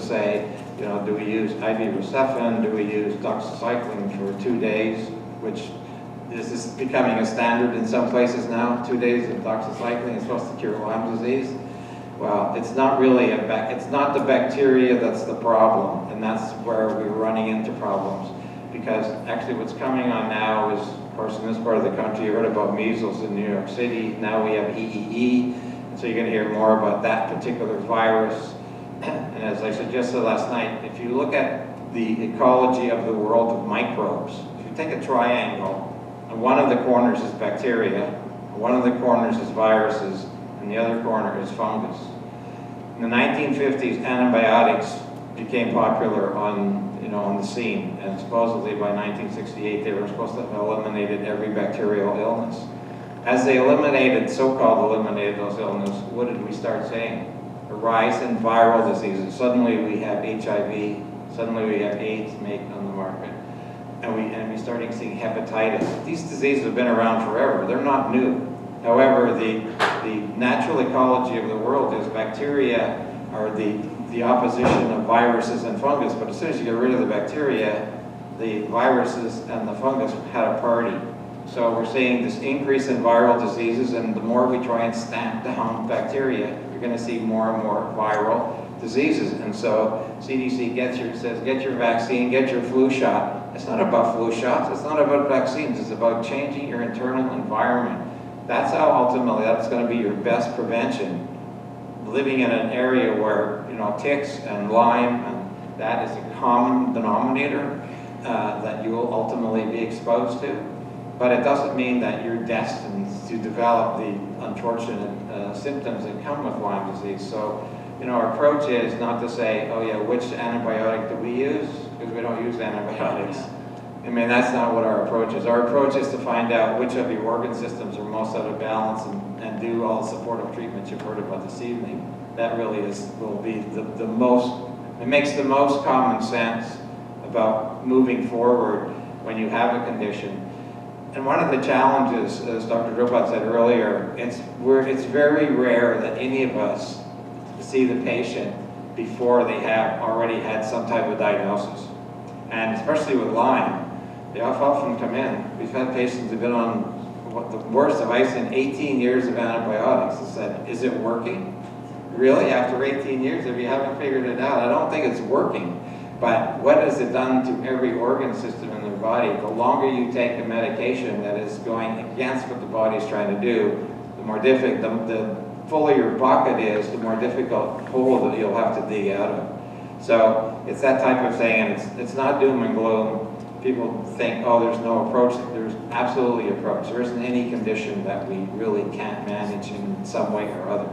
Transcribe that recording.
say, you know, do we use ibuprofen, do we use doxycycline for 2 days, which this is becoming a standard in some places now. 2 days of doxycycline is supposed to cure Lyme disease. Well, it's not really it's not the bacteria that's the problem, and that's where we're running into problems. Because actually what's coming on now is, of course, in this part of the country, you heard about measles in New York City. Now we have EEE, so you're going to hear more about that particular virus. And as I suggested last night, if you look at the ecology of the world of microbes, if you take a triangle, and one of the corners is bacteria, one of the corners is viruses, and the other corner is fungus. In the 1950s, antibiotics became popular on the scene, and supposedly by 1968 they were supposed to have eliminated every bacterial illness. As they so-called eliminated those illnesses, what did we start seeing? A rise in viral diseases. Suddenly we have HIV, suddenly we have AIDS on the market, and we started seeing hepatitis. These diseases have been around forever. They're not new. However, the natural ecology of the world is bacteria are the opposition of viruses and fungus, but as soon as you get rid of the bacteria, the viruses and the fungus had a party. So we're seeing this increase in viral diseases, and the more we try and stamp down bacteria, you're going to see more and more viral diseases. And so CDC says, get your vaccine, get your flu shot. It's not about flu shots, it's not about vaccines, it's about changing your internal environment. That's how ultimately that's going to be your best prevention. Living in an area where, ticks and Lyme, and that is a common denominator that you will ultimately be exposed to. But it doesn't mean that you're destined to develop the unfortunate symptoms that come with Lyme disease. So, our approach is not to say, oh yeah, which antibiotic do we use? Because we don't use antibiotics. I mean, that's not what our approach is. Our approach is to find out which of your organ systems are most out of balance and do all the supportive treatments you've heard about this evening. That really will be the most, it makes the most common sense about moving forward when you have a condition. And one of the challenges, as Dr. Drobot said earlier, it's very rare that any of us see the patient before they have already had some type of diagnosis. And especially with Lyme, they often come in. We've had patients who've been on the worst of ice in 18 years of antibiotics and said, is it working? Really? After 18 years, if you haven't figured it out, I don't think it's working. But what has it done to every organ system in their body? The longer you take a medication that is going against what the body's trying to do, the more difficult, the fuller your bucket is, the more difficult hole that you'll have to dig out of. So it's that type of thing, and it's not doom and gloom. People think, oh, there's no approach. There's absolutely approach. There isn't any condition that we really can't manage in some way or other.